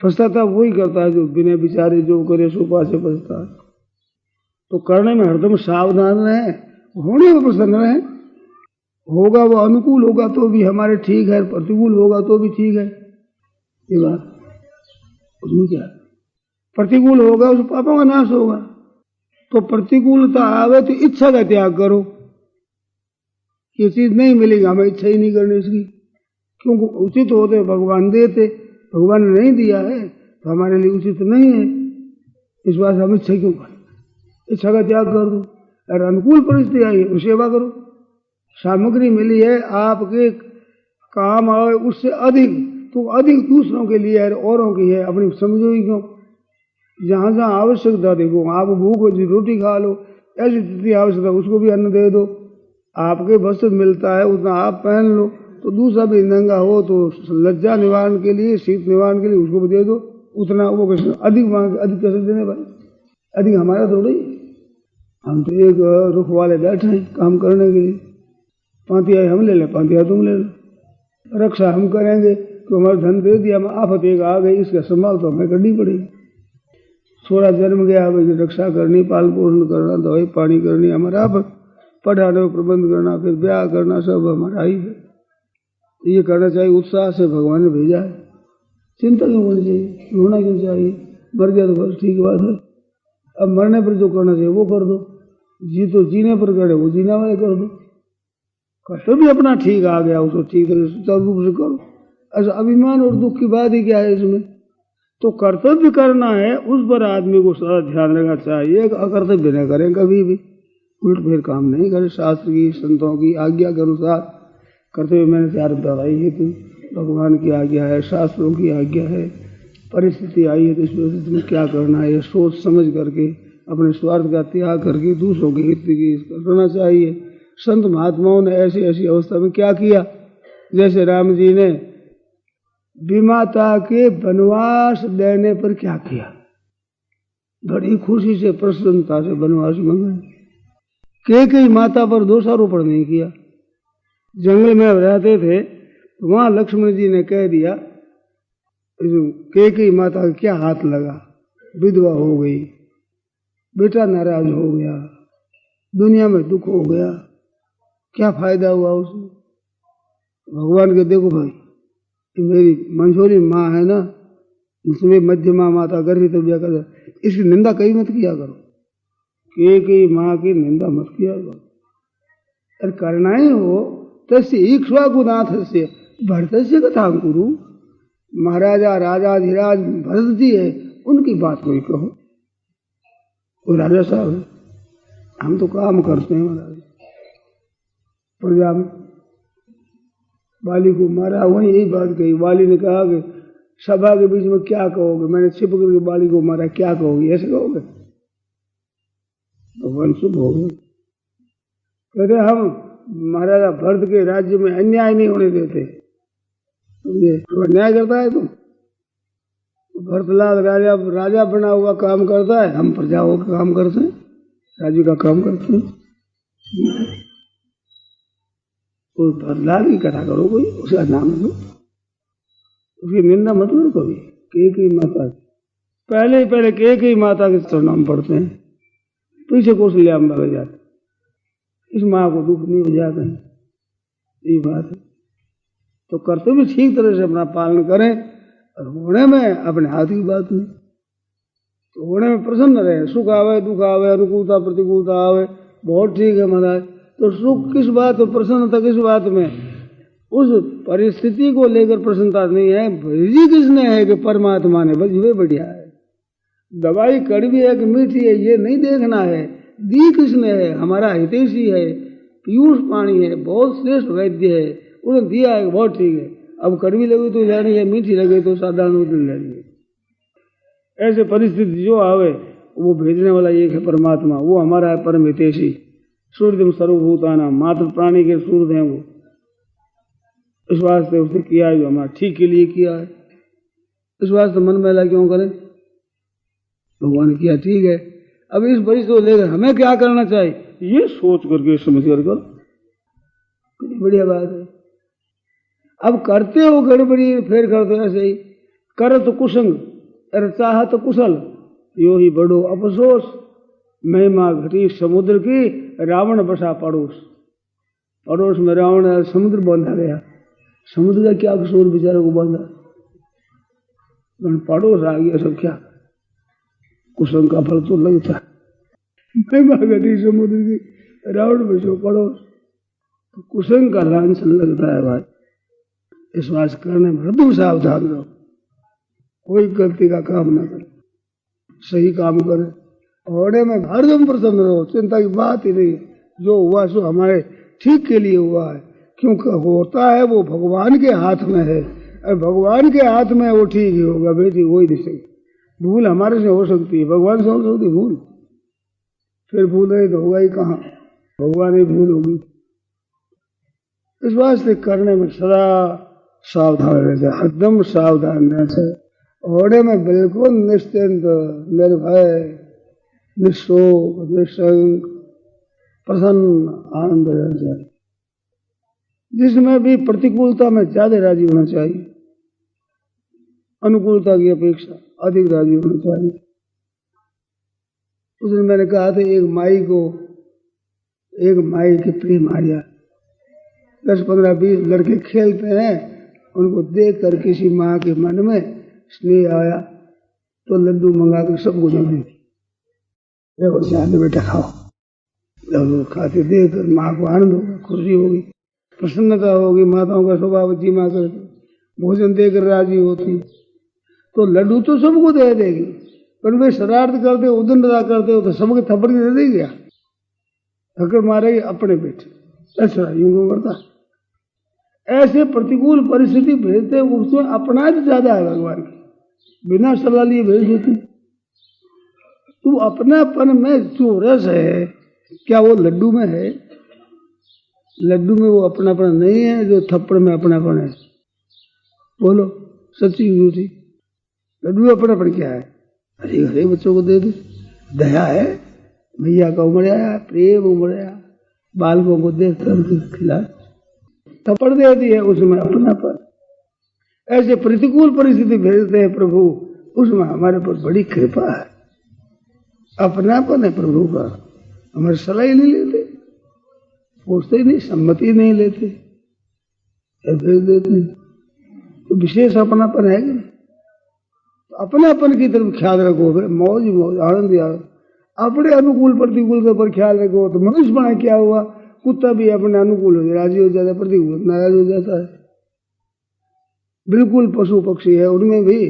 पश्चाताप वही करता है जो बिना विचारे जो करे सो पासे पछता है। तो करने में हरदम सावधान रहे, होने में प्रसन्न रहे। होगा वो अनुकूल होगा तो भी हमारे ठीक है, प्रतिकूल होगा तो भी ठीक है। ये बात उसमें क्या, प्रतिकूल होगा उस पापों का नाश होगा। तो प्रतिकूलता आवे तो इच्छा का त्याग करो। ये चीज नहीं मिलेगी, हमें इच्छा ही नहीं करनी इसकी, क्योंकि उचित होते भगवान देते, भगवान ने नहीं दिया है तो हमारे लिए उचित नहीं है। इस बात से हम इच्छा क्यों करें? इच्छा का त्याग कर दो। और अनुकूल परिस्थिति आई है सेवा करो। सामग्री मिली है आपके काम आए उससे अधिक, तो अधिक दूसरों के लिए है, औरों की है, अपनी समझो ही क्यों? जहाँ जहाँ आवश्यकता देखो, आप भूख हो रोटी खा लो, ऐसी जितनी आवश्यकता उसको भी अन्न दे दो। आपके वस्त्र मिलता है उतना आप पहन लो, तो दूसरा भी नंगा हो तो लज्जा निवारण के लिए, शीत निवारण के लिए उसको भी दे दो उतना। वो कैसे अधिक मांग, अधिक कैसे देने भाई? अधिक हमारा थोड़ी। हम तो एक रुख वाले बैठे हैं काम करने के लिए। पांतिया हम ले ले, पांतिया तुम ले लो। रक्षा हम करेंगे तो हमारा धन दे दिया, हम आफत एक आ गई, इसका संभाल तो हमें करनी पड़ेगी। थोड़ा जन्म गया भाई, रक्षा करनी, पाल पोषण करना, दवाई पानी करनी हमारा आफत, पढ़ाने को प्रबंध करना, फिर ब्याह करना, सब हमारा ही है। ये करना चाहिए, उत्साह से भगवान ने भेजा है। चिंता क्यों होनी चाहिए, रोना क्यों चाहिए? मर गया तो बस ठीक बात है। अब मरने पर जो करना चाहिए वो कर दो, जी तो जीने पर करे वो जीने वाले कर दो। कर्तव्य अपना ठीक आ गया, उसको ठीक तरह सुचारू रूप से करो। ऐसा अभिमान और दुख की बात ही क्या है इसमें? तो कर्तव्य करना है, उस पर आदमी को सारा ध्यान रखना चाहिए। अकर्तव्य न करें कभी भी, उल्ट फिर काम नहीं करे। शास्त्र की, संतों की आज्ञा के अनुसार कर्तव्य मैंने चार बताई है कि भगवान की आज्ञा है, शास्त्रों की आज्ञा है, परिस्थिति आई है तो इस परिस्थिति में क्या करना है, सोच समझ करके अपने स्वार्थ का त्याग करके दूसरों के हित की करना चाहिए। संत महात्माओं ने ऐसी ऐसी अवस्था में क्या किया, जैसे राम जी ने विमाता के वनवास देने पर क्या किया, बड़ी खुशी से प्रसन्नता से वनवास मंगाए। कई माता पर दोषारोपण नहीं किया। जंगल में रहते थे तो वहां लक्ष्मण जी ने कह दिया कई माता का क्या हाथ लगा, विधवा हो गई, बेटा नाराज हो गया, दुनिया में दुख हो गया, क्या फायदा हुआ उसमें? भगवान के देखो भाई, मेरी मंझोरी माँ है ना, इसमें मध्यमा माता गर्भितव्या कर, इसकी निंदा कभी मत किया करो। कई माँ की निंदा मत किया करो। अरे करना ही हो तस्य इक्ष्वाकुनाथ से भरतस्य कथा गुरु। महाराजा राजा धीराज भरत जी है, उनकी बात कोई कहो। वो राजा साहब है, हम तो काम करते हैं महाराज। प्रजा में वाली को मारा, वही यही बात कही। वाली ने कहा कि सभा के बीच में क्या कहोगे, मैंने छिप करके वाली को मारा, क्या कहोगे? ऐसे कहोगे? भगवान शुभ हो गए। कहते हम महाराजा भरत के राज्य में अन्याय नहीं होने देते। ये अन्याय करता है तुम? भरतलाल राजा बना हुआ काम करता है, हम प्रजाओं का काम करते हैं, राज्य का काम करते हैं। तो भरतलाल की कथा करो, कोई उसका नाम लो, उसकी निंदा मत करो कभी। कई माता पहले कई माता के सरनाम पढ़ते हैं, पीछे कौशल्या अम्बा के जाते, इस माँ को दुख नहीं हो जाता है। ये बात है। तो कर्तव्य ठीक तरह से अपना पालन करें और होने में अपने हाथ की बात नहीं। तो होने में प्रसन्न रहे, सुख आवे दुख आवे अनुकूलता प्रतिकूलता आवे, बहुत ठीक है महाराज। तो सुख किस बात में, प्रसन्नता किस बात में? उस परिस्थिति को लेकर प्रसन्नता नहीं है, भेजी किसने है कि परमात्मा ने, बस ये बढ़िया है। दवाई कड़वी है कि मीठी है ये नहीं देखना है, दी किसने है, हमारा हितैषी है, पीयूष पानी है, बहुत श्रेष्ठ वैद्य है, उन्होंने दिया है, बहुत ठीक है। अब कड़वी लगी तो जानी है, मीठी लगे तो साधारण उतनी लेनी है। ऐसे परिस्थिति जो आवे वो भेजने वाला एक है परमात्मा, वो हमारा है परम हितैषी। सूर्यम सर्वभूतानां, मात्र प्राणी के सूर्य हैं वो। इस वास्ते उसने किया है जो हमारा ठीक के लिए किया है। इस वास्ते मन मैला क्यों करें, भगवान ने किया ठीक है। अब इस परिस्थिति को लेकर हमें क्या करना चाहिए, ये सोच करके समझ कर करो, बढ़िया बात है। अब करते हो गड़बड़ी फिर करते हो ऐसे ही, कर तो कुसंग और चाह तो कुशल, यो ही बड़ो अफसोस, महिमा घटी समुद्र की, रावण बसा पड़ोस। पड़ोस में रावण समुद्र बांधा गया, समुद्र का क्या कसूर बेचारे को बांधा, पड़ोस आ गया सब क्या, कुसंग का फल तो लगता है। महिमा घटी समुद्र की, रावण बसो पड़ोस, तो कुसंग का लांछन लगता है भाई। इस बात करने में हरदम सावधान रहो, कोई गलती का काम ना करे, सही काम करे। होने में हरदम प्रसन्न रहो, चिंता की बात ही नहीं। जो हुआ सो हमारे ठीक के लिए हुआ है, क्योंकि होता है वो भगवान के हाथ में है, और भगवान के हाथ में वो ठीक ही होगा बेटी, वही नहीं सकती। भूल हमारे से हो सकती है, भगवान से हो सकती है भूल, फिर भूल रही तो होगा ही कहाँ, भगवान ही भूल होगी। इस वास्ते करने में सदा सावधान रहना, हरदम सावधान रहना चाहिए। होने में बिल्कुल निश्चिंत, निर्भय, निशोक, निशंक, प्रसन्न, आनंद रहना चाहिए। जिसमें भी प्रतिकूलता में ज्यादा राजी होना चाहिए, अनुकूलता की अपेक्षा अधिक राजी होना चाहिए। उस दिन मैंने कहा था एक माई के प्रेम आ गया, 10, 15, 20 लड़के खेलते हैं, उनको देख कर किसी माँ के मन में स्नेह आया तो लड्डू मंगा कर सबको दे दी, बेटा खाओ। जब खाते देख कर माँ को आनंद होगा, खुशी होगी, प्रसन्नता होगी। माताओं का स्वभाव जी माँ कर भोजन देकर राजी होती, तो लड्डू तो सबको दे देगी, पर वे शरारत करते उदन रहा करते हो तो सबके थप्पड़ दे देगी क्या, थप्पड़ मारेगी अपने बेटे, ऐसा यूं क्यों करता। ऐसे प्रतिकूल परिस्थिति भेजते उसमें अपना तो ज्यादा है भगवान की, बिना सलाह लिए भेज देती। तू अपनापन में जो रस है क्या वो लड्डू में है? लड्डू में वो अपनापन नहीं है जो थप्पड़ में अपनापन है। बोलो सच्ची झूठी, लड्डू में अपनापन क्या है? अरे घरे बच्चों को दे दो, दया है, भैया का उमड़ आया, प्रेम उमड़ आया, बालकों को देख कर खिला, थप्पड़ दे दी है, उसमें अपनापन। ऐसे प्रतिकूल परिस्थिति भेजते हैं प्रभु, उसमें हमारे पर बड़ी कृपा है, अपनापन है प्रभु का। हमारी सलाह ही नहीं लेते, पूछते ही नहीं, सम्मति नहीं लेते, भेज देते, तो विशेष अपनापन है कि नहीं? अपनापन की तरफ ख्याल रखो, मौज मौज, आनंद आनंद। अपने अनुकूल प्रतिकूल के ऊपर ख्याल रखो तो मनुष्य बना क्या हुआ, कुत्ता भी अपने अनुकूल हो राजी हो जाता है, प्रतिकूल नाराज हो जाता है। बिल्कुल पशु पक्षी है, उनमें भी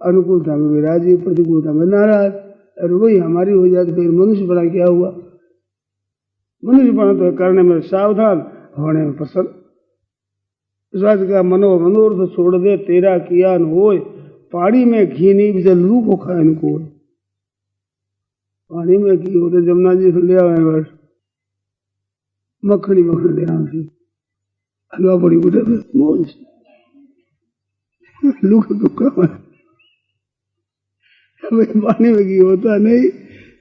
अनुकूलता में भी राजी, प्रतिकूलता में नाराज, और वही हमारी हो जाती। फिर मनुष्य बना क्या हुआ, मनुष्य बना तो करने में सावधान, होने में प्रसन्न। इस बात का मनोरथ छोड़ दे, तेरा किया न होए, पानी में घी नहीं भी लू को खाए न कोई। पानी में घी होते जमुना जी ले आए, बस मक्खनी ले आए, हलवा बड़ी उठे मौज, लू को दुखा पानी में घी होता नहीं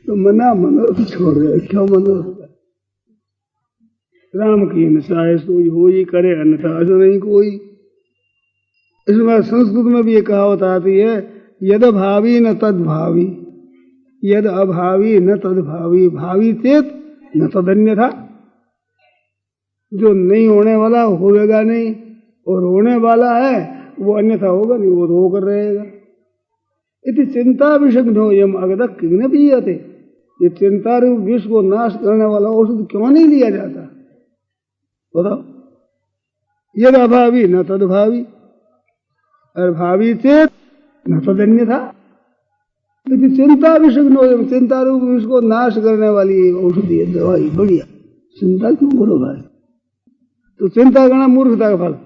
तो मनोरथ छोड़ दे, क्यों मनोरथ? राम की नशाए सोई होई, करे अन्यथा ऐसा नहीं कोई। इसमें संस्कृत में भी ये कहावत आती है, यद भावी न तद भावी, यद अभावी न तद भावी, भावी चेत न तद अन्यथा। जो नहीं होने वाला होगा नहीं, और होने वाला है वो अन्यथा होगा नहीं, वो तो होकर रहेगा। इति चिंता विषग्नो यम अगदक किग्न पीयते, ये चिंता रूप विष को नाश करने वाला औषध क्यों नहीं लिया जाता? बताओ। यद अभावी न तद भावी, और भावी चेत न तदन्य था। चिंता विषग्नो यम, चिंता रूप विष को नाश करने वाली औषधि है, दवाई बढ़िया। चिंता क्यों करो भाई? तो चिंता करना मूर्खता का फल,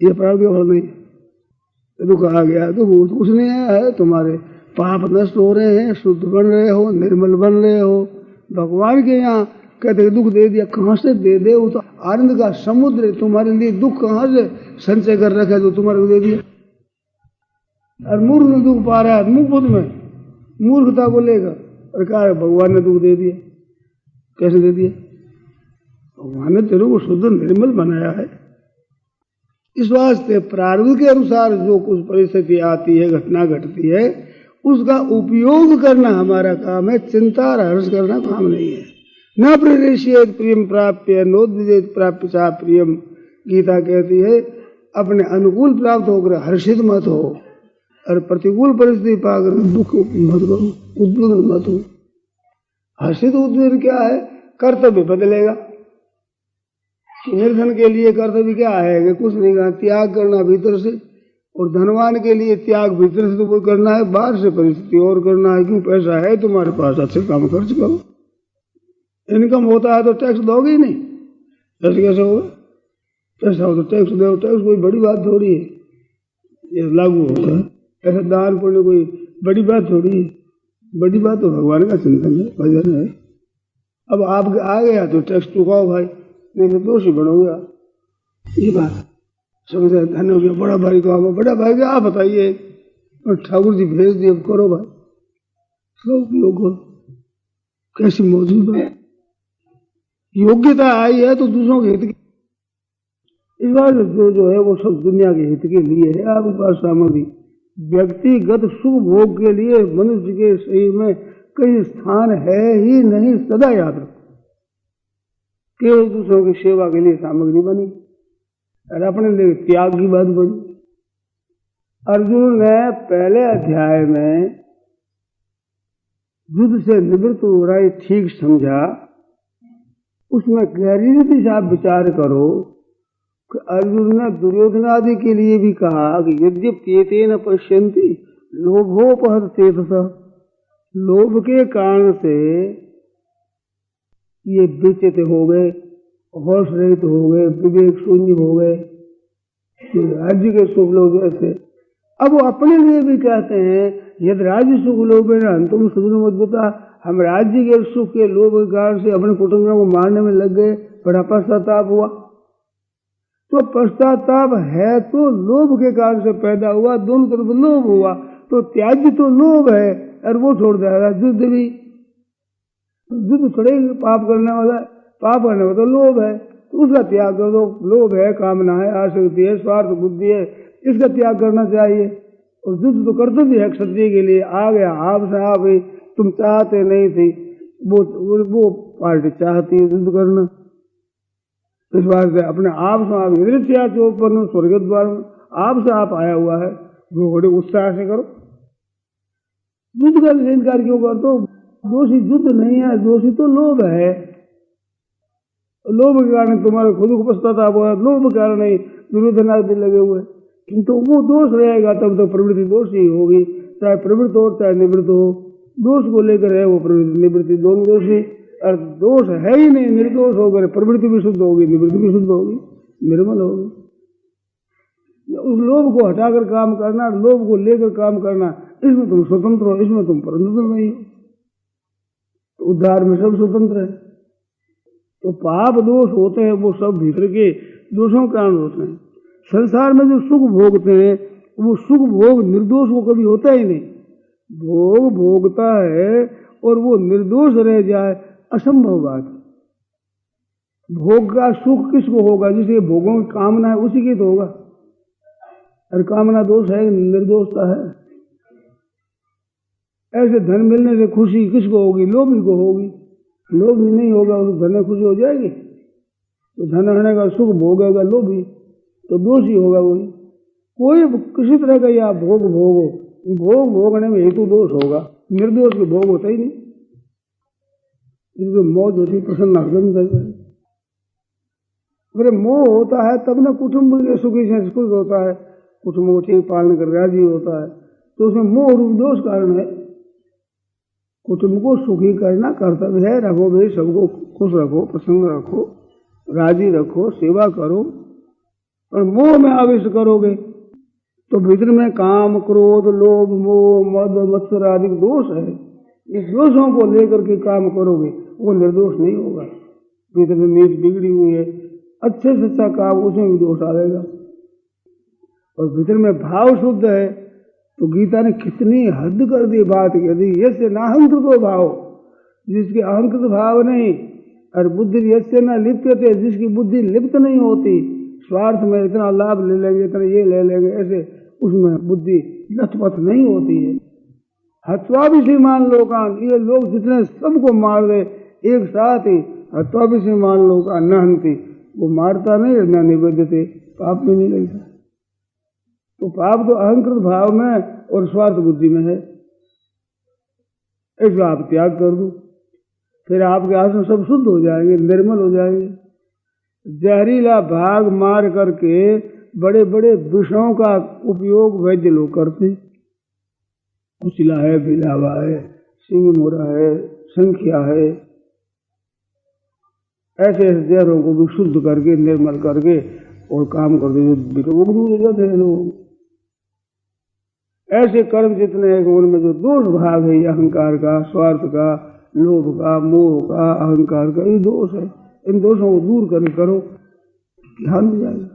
ये प्रारब्ध का फल नहीं। दुख आ गया तो वो कुछ नहीं है, तुम्हारे पाप नष्ट हो रहे हैं, शुद्ध बन रहे हो, निर्मल बन रहे हो। भगवान के यहाँ कहते दुख दे दिया, कहाँ से दे दे? वो तो आनंद का समुद्र है, तुम्हारे लिए दुख कहाँ से संचय कर रखा है जो तुम्हारे को दे दिया? और मूर्ख ने दुख पा रहा है मुख में, मूर्खता को लेकर, और कहा भगवान ने दुख दे दिया। कैसे दे दिया? भगवान ने तेरे को शुद्ध निर्मल बनाया है। इस वास्ते प्रारब्ध के अनुसार जो कुछ परिस्थिति आती है, घटना घटती है, उसका उपयोग करना हमारा काम है, चिंता और हर्ष करना काम नहीं है। न प्रवेशियेत प्रियम प्राप्य नोद्विजेत प्राप्य चा प्रियम, गीता कहती है अपने अनुकूल प्राप्त होकर हर्षित मत हो, और प्रतिकूल परिस्थिति पाकर दुख मत करो, उद्विग्न मत हो। हर्षित उद्विग्न क्या है? कर्तव्य बदलेगा। निर्धन के लिए कर्तव्य क्या है कि कुछ नहीं करना, त्याग करना भीतर से, और धनवान के लिए त्याग भीतर से तो कोई करना है, बाहर से परिस्थिति और करना है। क्यों? पैसा है तुम्हारे पास, अच्छे काम खर्च करो। इनकम होता है तो टैक्स दोगे ही नहीं, ऐसे कैसे होगा? पैसा हो तो टैक्स दो, टैक्स कोई बड़ी बात थोड़ी है, ये लागू होता है। ऐसा दान पुण्य कोई बड़ी बात थोड़ी है, बड़ी बात तो भगवान का चिंतन है, भजन है। अब आप आ गया तो टैक्स चुकाओ भाई, नहीं तो दोषी बनोगे आप। ये बात समझे? धन हो गया, बड़ा भाई को आओ, बड़ा भाई को आप बताइए, ठाकुर जी भेज दिए, करो भाई, सब लोग कैसी मौजूद है। योग्यता आई है तो दूसरों के हित की, इस बार जो है वो सब दुनिया के हित के लिए है। आपके पास सामग्री व्यक्तिगत सुख भोग के लिए मनुष्य के शरीर में कहीं स्थान है ही नहीं, सदा याद रखो। केवल दूसरों की सेवा के लिए सामग्री बनी और अपने लिए त्याग की बात बनी। अर्जुन ने पहले अध्याय में युद्ध से निवृत्त हो रहा है ठीक समझा, उसमें गहरी रीति से आप विचार करो कि अर्जुन ने दुर्योधन आदि के लिए भी कहा कि यद्यपि न पश्यन्ति लोभोपहत चेतसा, लोभ के कारण से ये विचित हो गए, होश रहित हो गए, विवेक शून्य हो गए, राज्य के सुख लोग जैसे। अब वो अपने लिए भी कहते हैं यदि राज्य सुख लोभ है तुम सुखता, हम राज्य के सुख के लोभ के कारण से अपने कुटुंबियों को मारने में लग गए, बड़ा पश्चाताप हुआ। तो पश्चाताप है तो लोभ के कारण से पैदा हुआ, दोनों तरफ लोभ हुआ, तो त्याज्य तो लोभ है, और वो छोड़ देगा। युद्ध भी, युद्ध थोड़े पाप करने वाला, पाप करने वाला तो लोभ है, तो उसका त्याग कर दो। लोभ है, कामना है, आसक्ति है, स्वार्थ बुद्धि है, इसका त्याग करना चाहिए। और युद्ध तो कर्तव्य है क्षत्रिय के लिए। आ गया आपसे आप ही, तुम चाहते नहीं थी, वो पार्टी चाहती है युद्ध करना। इस बात से अपने आप से आप निरीक्षा चौपन स्वर्ग द्वार में आपसे आप आया हुआ है, वो बड़े उत्साह से करो। युद्ध का इनकार क्यों कर दो? दोषी युद्ध नहीं है, दोषी तो लोभ है। लोभ के कारण तुम्हारे खुद को पश्चाताप हुआ, लोभ के कारण ही दुर्योधन आदि लगे हुए। किंतु वो दोष रहेगा तब तो प्रवृत्ति दोष ही होगी, चाहे प्रवृत्त हो चाहे निवृत्त हो, दोष को लेकर है वो प्रवृत्ति निवृत्ति दोनों दोषी। और दोष है ही नहीं, निर्दोष होकर प्रवृत्ति भी शुद्ध होगी, निवृत्ति भी शुद्ध होगी, निर्मल होगी। उस लोभ को हटाकर काम करना, लोभ को लेकर काम करना, इसमें तुम स्वतंत्र हो, इसमें तुम स्वतंत्र नहीं हो। तो उद्धार में सब स्वतंत्र है। तो पाप दोष होते हैं वो सब भीतर के दोषों के कारण होते हैं। संसार में जो सुख भोगते हैं वो सुख भोग निर्दोष को कभी होता ही नहीं। भोग भोगता है और वो निर्दोष रह जाए, असंभव बात। भोग का सुख किसको होगा? जिसे भोगों की कामना है उसी की तो होगा। और कामना दोष है, निर्दोषता है। ऐसे धन मिलने से खुशी किसको होगी? लोभी को होगी। लोभी नहीं होगा उस धन में खुशी हो जाएगी? तो धन रहने का सुख भोगेगा लोभी, तो दोषी होगा वही। कोई किसी तरह का या भोग भोगो, भोग भोगने में हेतु दोष होगा, निर्दोष के भोग होता ही नहीं। जिसको मौज होती प्रसन्न हरदम करता है। अगर मोह होता है तब ना कुटुंब के सुखी से सुख होता है, कुटुंब को ठीक पालन कर राजी होता है, तो उसमें मोह रूप दोष कारण है। कुटुंब को सुखी करना कर्तव्य है। रखो भाई, सबको खुश रखो, प्रसन्न रखो, राजी रखो, सेवा करो। और मोह में आवेश करोगे तो भीतर में काम, क्रोध, लोभ, मोह, मद, मत्सर आदि दोष है। इस दोषों को लेकर के काम करोगे वो निर्दोष नहीं होगा। भीतर में नीति बिगड़ी हुई है, अच्छे से अच्छा काम, उसमें भी दोष आएगा। और भीतर में भाव शुद्ध है तो गीता ने कितनी हद कर दी बात कह दी। यस्य नाहंकृतो भाव, जिसके अहंकृत भाव नहीं, और बुद्धि यस्य न लिप्यते, जिसकी बुद्धि लिप्त नहीं होती, स्वार्थ में इतना लाभ ले लेंगे, इतना ये ले लेंगे, ऐसे उसमें बुद्धि लथपथ नहीं होती है। हत्वा भी श्रीमान लोकान, ये लोग जितने सबको मार दे एक साथ ही, हत्वा भी श्रीमान लोकान नहंती, वो मारता नहीं, न निवेद्यते, पाप में नहीं लगता। तो पाप तो अहंकृत भाव में और स्वार्थ बुद्धि में है। इसको आप त्याग कर दो, फिर आपके आसन सब शुद्ध हो जाएंगे, निर्मल हो जाएंगे। जहरीला भाग मार करके बड़े बड़े विषयों का उपयोग वैद्य लोग करते, कुचिला है, बिलावा है, सिंह मोरा है, संख्या है, ऐसे ऐसे जहरों को भी शुद्ध करके निर्मल करके और काम करते, जो दूर हो जाते हैं लोग। ऐसे कर्म जितने हैं उनमें जो दोष भाग है, अहंकार का, स्वार्थ का, लोभ का, मोह का, अहंकार का, ये दोष है। इन दोषों को दूर करके करो, ध्यान हो जाएगा।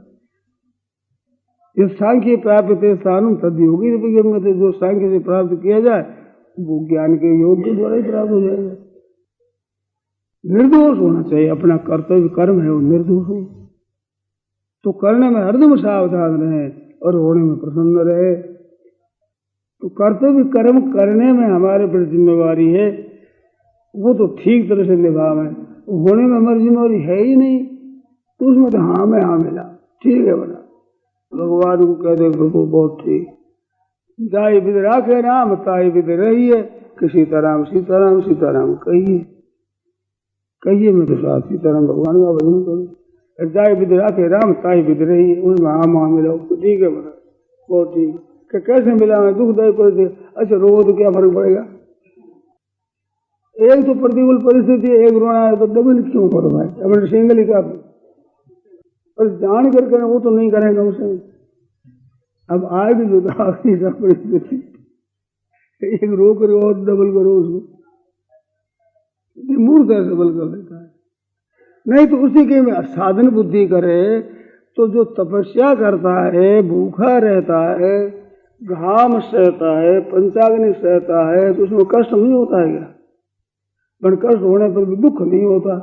ये सांख्य प्राप्त है स्थान तद योगी में, जो सांख्य से प्राप्त किया जाए वो ज्ञान के योग के द्वारा ही प्राप्त हो जाएगा। निर्दोष होना चाहिए, अपना कर्तव्य कर्म है वो निर्दोष हो, तो करने में हरदम सावधान रहे और होने में प्रसन्न रहे। तो कर्तव्य कर्म करने में हमारे पर जिम्मेवारी है, वो तो ठीक तरह से निभावें। होने में हमारी जिम्मेवारी है ही नहीं, तो उसमें तो हाँ में हाँ मिला, ठीक है बना, भगवान को कह दे बहुत ठीक। दाई विद राखे राम, ताई विद रही है, कि सीताराम सीताराम सीताराम कहिए, कहिए मैं तो साथ सीताराम भगवान का भजन करूँ। दाई विद राखे राम, ताई विद रही है, उसमें हाँ हाँ मिला, ठीक है बना, बहुत ठीक। कैसे मिला मैं दुखदायी परिस्थिति, अच्छा रो तो क्या फर्क पड़ेगा। एक तो प्रतिकूल परिस्थिति, एक रोना है, तो डबल क्यों करो भाई, अपने सिंगल ही का, और जान करके वो तो नहीं करेगा उसे। अब आएगी जो परिस्थिति, एक रो करो और डबल करो उसको, मूर्ख है, डबल कर देता है। नहीं तो उसी के साधन बुद्धि करे, तो जो तपस्या करता है, भूखा रहता है, घाम सहता है, पंचाग्नि सहता है, तो उसमें कष्ट नहीं होता है क्या? पर कष्ट होने पर भी दुख नहीं होता,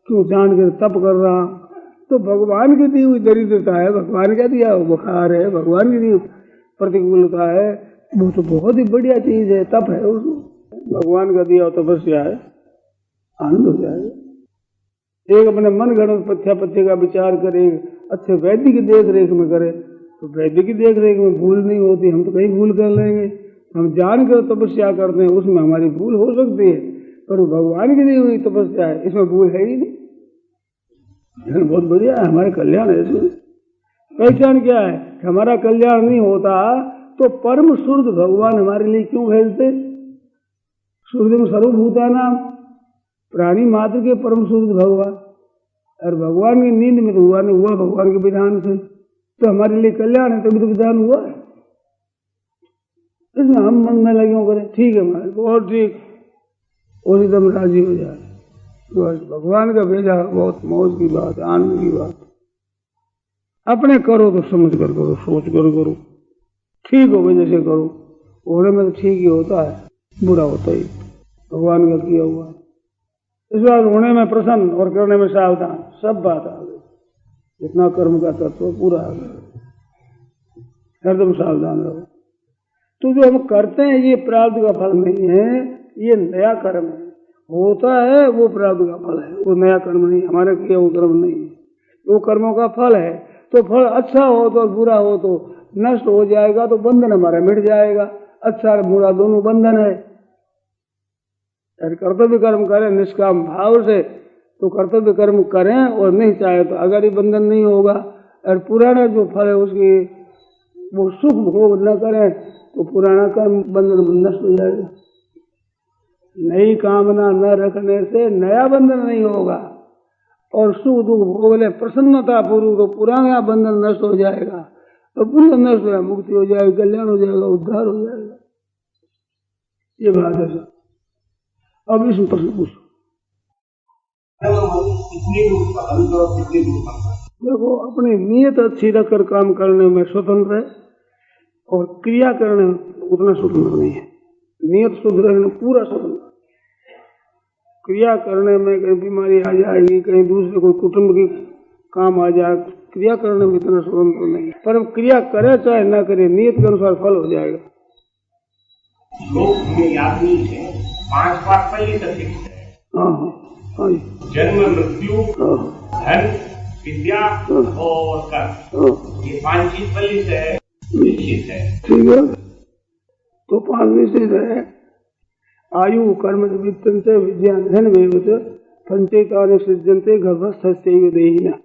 क्यों? जान कर तप कर रहा, तो भगवान की दी हुई दरिद्रता है, भगवान का दिया बुखार है, भगवान की दी प्रतिकूलता है, वो तो बहुत ही बढ़िया चीज है, तप है उसमें, भगवान का दिया तपस्या है, आनंद हो जाएगा। एक अपने मन गणत पथ्या पथ्य का विचार करे, अच्छे वैद्य की देख रेख में करे, तो वैद्य की देख रेख में भूल नहीं होती। हम तो कहीं भूल कर लेंगे, हम जान कर तपस्या करते हैं, उसमें हमारी भूल हो सकती है, पर भगवान की दी हुई तपस्या है, इसमें भूल है ही नहीं। बहुत बढ़िया है, हमारे कल्याण है इसमें। पहचान क्या है? हमारा कल्याण नहीं होता तो परम शुद्ध भगवान हमारे लिए क्यों भेजते? शुद्धम सर्वभूतानाम, प्राणी मात्र के परम शुद्ध भगवान, और भगवान की नींद में तो हुआ नहीं, हुआ भगवान के विधान से, तो हमारे लिए कल्याण है, तभी तो विधान हुआ है। इसमें हम मन में लगे करें, ठीक है महाराज बहुत ठीक, और एकदम राजी हो जाए, भगवान का भेजा, बहुत मौज की बात, आनंद की बात। अपने करो तो समझ कर करो, सोच कर करो, ठीक हो भाई जैसे करो, होने में तो ठीक ही होता है, बुरा होता ही भगवान का किया हुआ। इस बार होने में प्रसन्न और करने में सावधान, सब बात आ गई, जितना कर्म का तत्व पूरा आ गया, एकदम सावधान रहो। तो जो हम करते हैं ये प्रारब्ध का फल नहीं है, ये नया कर्म है, होता है वो प्रारब्ध का फल है, वो नया कर्म नहीं, हमारे किया वो कर्म नहीं है, वो कर्मों का फल है। तो फल अच्छा हो तो बुरा हो तो नष्ट हो जाएगा तो बंधन हमारा मिट जाएगा। अच्छा और बुरा दोनों बंधन है। कर्तव्य कर्म करें निष्काम भाव से तो कर्तव्य कर्म करें, और नहीं चाहे तो अगर ही बंधन नहीं होगा। और पुराना जो फल है उसकी वो सुख भोग न करें तो पुराना कर्म बंधन नष्ट हो जाएगा। नई कामना न रखने से नया बंधन नहीं होगा, और सुख दुख भोग ले प्रसन्नता पूर्वक तो पुराना बंधन नष्ट हो जाएगा, तो बंधन नष्ट हो जाएगा, मुक्ति हो जाएगी, कल्याण हो जाएगा, उद्धार हो जाएगा। ये बात है सर। अब इसमें प्रश्न पूछो। देखो, अपनी नीयत अच्छी रखकर काम करने में स्वतंत्र है, और क्रिया करने में उतना स्वतंत्र नहीं है। नियत शुद्ध रखने पूरा स्वतंत्र। क्रिया करने में कहीं बीमारी आ जाएगी, कहीं दूसरे कोई कुटुंब की काम आ जाए, क्रिया करने में इतना स्वतंत्र नहीं है। पर क्रिया करे चाहे ना करे, नियत के अनुसार फल हो जाएगा। लोग हमें याद नहीं है, 5 बार पहले तक है। जन्म, मृत्यु, धन, विद्या और कर्म, ये 5 चीज पहले से है, निश्चित है। ठीक है, तो 5 निश्चित है। आयु कर्म वित्तंते विद्या धन वेवच पंचैतानि सृज्यन्ते गर्भस्थस्यैव देहिनः।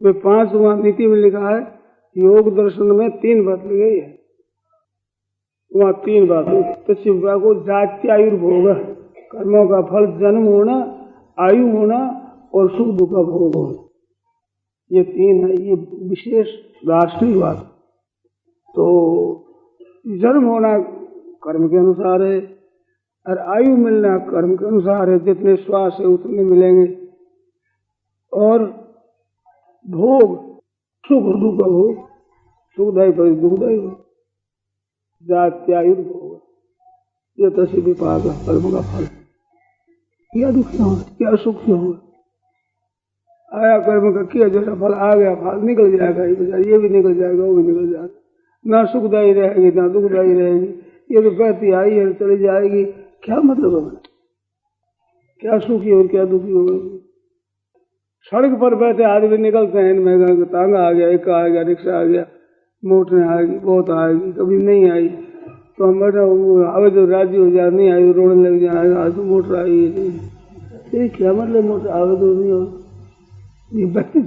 वे 5 वहां नीति में लिखा है। योग दर्शन में 3 बात ली गई है, वहां 3 बात तस्वीर को जात्यायुर्भोग, कर्मों का फल जन्म होना, आयु होना और सुख दुख का भोग होना, ये 3 है। ये विशेष दार्शनिक बात। तो जन्म होना कर्म के अनुसार है, और आयु मिलना कर्म के अनुसार है, जितने श्वास है उतने मिलेंगे, और भोग सुख दुख का भोग, सुखदायी पर दुखदायी हो, जात्यायुर्भोग, ये तस्य विपाक कर्म का फल। क्या दुखी हो, क्या सुखी हो, आया कर्म का किया जैसा फल आ गया, फल निकल जाएगा, ये भी निकल जाएगा, वो भी निकल जाएगा, ना सुखदायी रहेगी ना दुखदायी रहेगी। ये तो बहती आई है चली जाएगी, क्या मतलब है, क्या सुखी और क्या दुखी हो। सड़क पर बैठे आदमी निकलते हैं, इनमें तांगा आ गया, एक आ गया, रिक्शा आ गया, मोटर आएगी, बहुत आएगी, कभी नहीं आई तो हम बैठे आवे तो राजी हो जाए, नहीं आई रोने लग जाए, आज तो मोटर आई है। क्या मतलब मोटर आवे तो नहीं हो, ये बैठे